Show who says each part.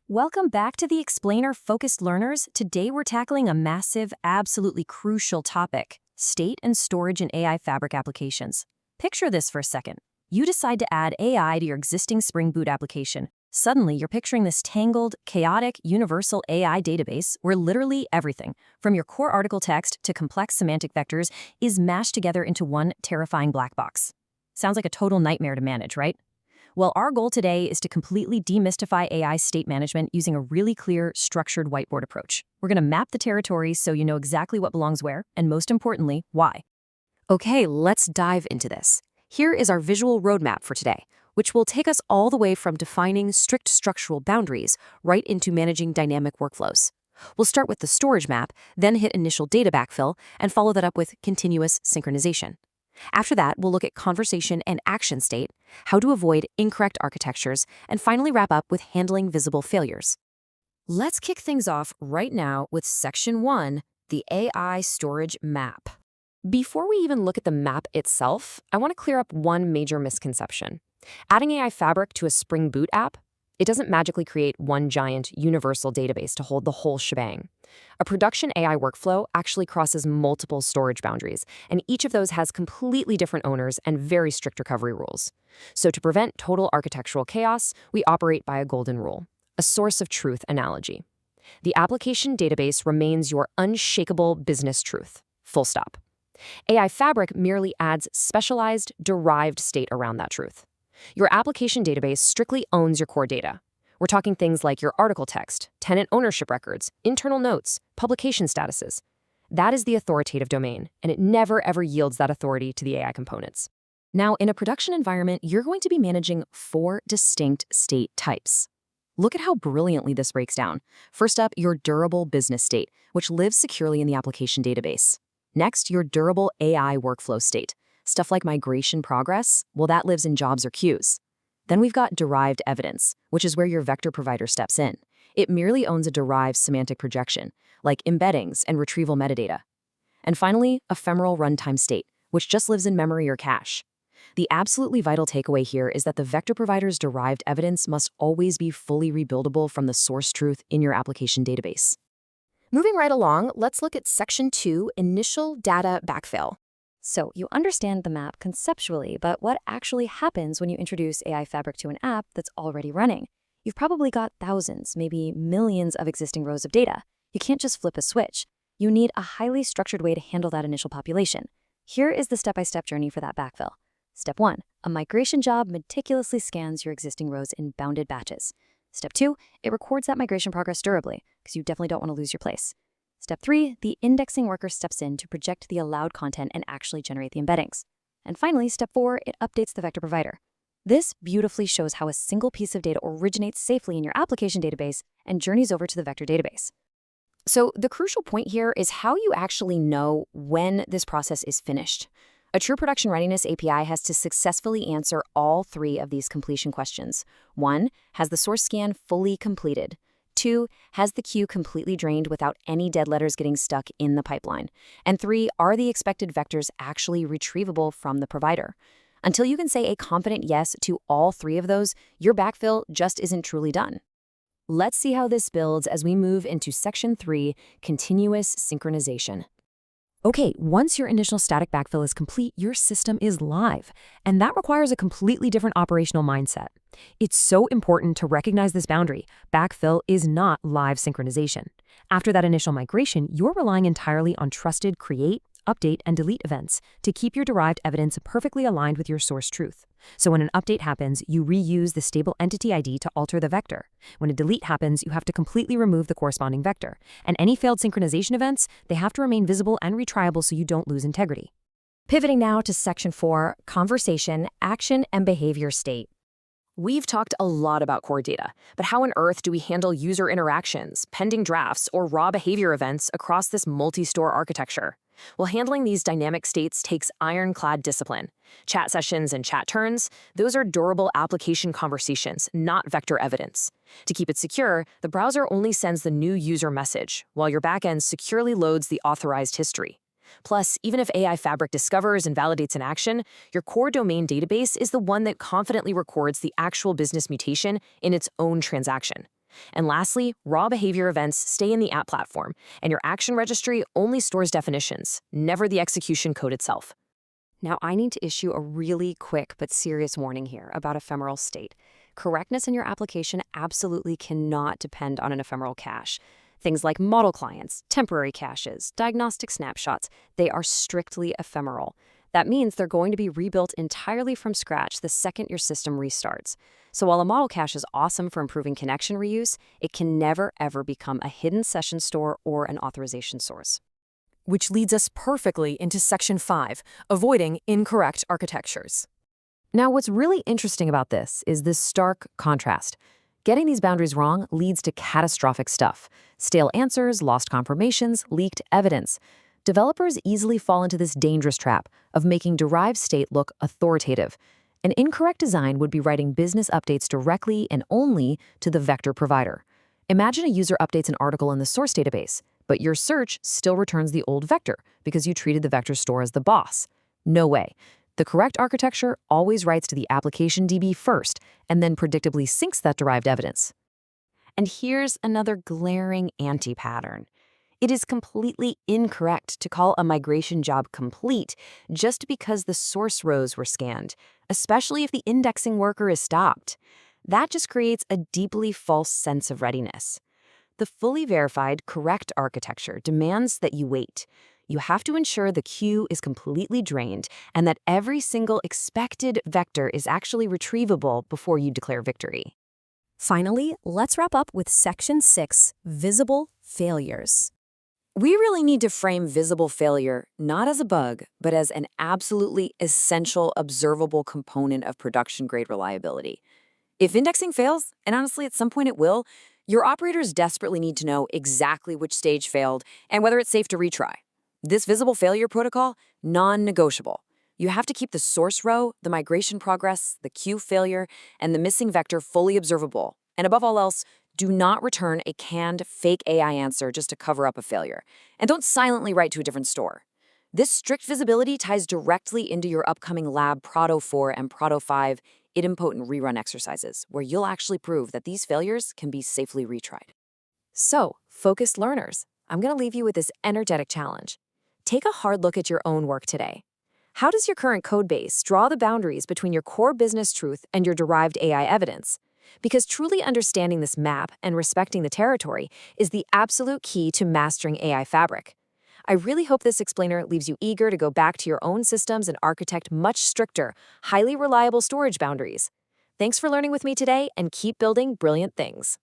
Speaker 1: Welcome back to the Explainer Focused Learners. Today we're tackling a massive, absolutely crucial topic: state and storage in AI Fabric applications. Picture this for a second. You decide to add AI to your existing Spring Boot application. Suddenly, you're picturing this tangled, chaotic, universal AI database where literally everything, from your core article text to complex semantic vectors, is mashed together into one terrifying black box. Sounds like a total nightmare to manage, right? Well, our goal today is to completely demystify AI state management using a really clear, structured whiteboard approach. We're going to map the territories so you know exactly what belongs where, and most importantly, why.
Speaker 2: Okay, let's dive into this. Here is our visual roadmap for today, which will take us all the way from defining strict structural boundaries right into managing dynamic workflows. We'll start with the storage map, then hit initial data backfill, and follow that up with continuous synchronization. After that, we'll look at conversation and action state, how to avoid incorrect architectures, and finally wrap up with handling visible failures.
Speaker 1: Let's kick things off right now with Section 1, the AI storage map.
Speaker 2: Before we even look at the map itself, I want to clear up one major misconception. Adding AI Fabric to a Spring Boot app, it doesn't magically create one giant universal database to hold the whole shebang. A production AI workflow actually crosses multiple storage boundaries, and each of those has completely different owners and very strict recovery rules. So to prevent total architectural chaos, we operate by a golden rule, a source of truth analogy. The application database remains your unshakable business truth, full stop. AI Fabric merely adds specialized, derived state around that truth. Your application database strictly owns your core data. We're talking things like your article text, tenant ownership records, internal notes, publication statuses. That is the authoritative domain, and it never ever yields that authority to the AI components.
Speaker 1: Now, in a production environment, you're going to be managing 4 distinct state types. Look at how brilliantly this breaks down. First up, your durable business state, which lives securely in the application database. Next, your durable AI workflow state. Stuff like migration progress, well, that lives in jobs or queues. Then we've got derived evidence, which is where your vector provider steps in. It merely owns a derived semantic projection, like embeddings and retrieval metadata. And finally, ephemeral runtime state, which just lives in memory or cache. The absolutely vital takeaway here is that the vector provider's derived evidence must always be fully rebuildable from the source truth in your application database.
Speaker 2: Moving right along, let's look at Section 2, Initial Data Backfill.
Speaker 3: So you understand the map conceptually, but what actually happens when you introduce AI Fabric to an app that's already running? You've probably got thousands, maybe millions of existing rows of data. You can't just flip a switch. You need a highly structured way to handle that initial population. Here is the step-by-step journey for that backfill. Step 1, a migration job meticulously scans your existing rows in bounded batches. Step 2, it records that migration progress durably, because you definitely don't want to lose your place. Step 3, the indexing worker steps in to project the allowed content and actually generate the embeddings. And finally, Step 4, it updates the vector provider. This beautifully shows how a single piece of data originates safely in your application database and journeys over to the vector database.
Speaker 2: So the crucial point here is how you actually know when this process is finished. A true production readiness API has to successfully answer all 3 of these completion questions. 1, has the source scan fully completed? 2, has the queue completely drained without any dead letters getting stuck in the pipeline? And 3, are the expected vectors actually retrievable from the provider? Until you can say a confident yes to all 3 of those, your backfill just isn't truly done.
Speaker 1: Let's see how this builds as we move into Section 3, continuous synchronization. Okay, once your initial static backfill is complete, your system is live, and that requires a completely different operational mindset. It's so important to recognize this boundary. Backfill is not live synchronization. After that initial migration, you're relying entirely on trusted create, update, and delete events to keep your derived evidence perfectly aligned with your source truth. So when an update happens, you reuse the stable entity ID to alter the vector. When a delete happens, you have to completely remove the corresponding vector. And any failed synchronization events, they have to remain visible and retriable so you don't lose integrity.
Speaker 3: Pivoting now to Section 4, Conversation, Action, and Behavior State.
Speaker 2: We've talked a lot about core data, but how on earth do we handle user interactions, pending drafts, or raw behavior events across this multi-store architecture? Well, handling these dynamic states takes ironclad discipline. Chat sessions and chat turns, those are durable application conversations, not vector evidence. To keep it secure, the browser only sends the new user message, while your backend securely loads the authorized history. Plus, even if AI Fabric discovers and validates an action, your core domain database is the one that confidently records the actual business mutation in its own transaction. And lastly, raw behavior events stay in the app platform, and your action registry only stores definitions, never the execution code itself.
Speaker 3: Now, I need to issue a really quick but serious warning here about ephemeral state. Correctness in your application absolutely cannot depend on an ephemeral cache. Things like model clients, temporary caches, diagnostic snapshots, they are strictly ephemeral. That means they're going to be rebuilt entirely from scratch the second your system restarts. So while a model cache is awesome for improving connection reuse, it can never ever become a hidden session store or an authorization source.
Speaker 1: Which leads us perfectly into Section 5, avoiding incorrect architectures.
Speaker 2: Now, what's really interesting about this is this stark contrast. Getting these boundaries wrong leads to catastrophic stuff. Stale answers, lost confirmations, leaked evidence. Developers easily fall into this dangerous trap of making derived state look authoritative. An incorrect design would be writing business updates directly and only to the vector provider. Imagine a user updates an article in the source database, but your search still returns the old vector because you treated the vector store as the boss. No way. The correct architecture always writes to the application DB first and then predictably syncs that derived evidence.
Speaker 3: And here's another glaring anti-pattern. It is completely incorrect to call a migration job complete just because the source rows were scanned, especially if the indexing worker is stopped. That just creates a deeply false sense of readiness. The fully verified, correct architecture demands that you wait. You have to ensure the queue is completely drained and that every single expected vector is actually retrievable before you declare victory.
Speaker 4: Finally, let's wrap up with Section 6, Visible Failures.
Speaker 1: We really need to frame visible failure not as a bug, but as an absolutely essential observable component of production-grade reliability. If indexing fails, and honestly at some point it will, your operators desperately need to know exactly which stage failed and whether it's safe to retry. This visible failure protocol, non-negotiable. You have to keep the source row, the migration progress, the queue failure, and the missing vector fully observable. And above all else, do not return a canned fake AI answer just to cover up a failure. And don't silently write to a different store. This strict visibility ties directly into your upcoming lab Prado 4 and Prado 5 idempotent rerun exercises, where you'll actually prove that these failures can be safely retried.
Speaker 2: So, focused learners, I'm going to leave you with this energetic challenge. Take a hard look at your own work today. How does your current code base draw the boundaries between your core business truth and your derived AI evidence? Because truly understanding this map and respecting the territory is the absolute key to mastering AI Fabric. I really hope this explainer leaves you eager to go back to your own systems and architect much stricter, highly reliable storage boundaries. Thanks for learning with me today, and keep building brilliant things.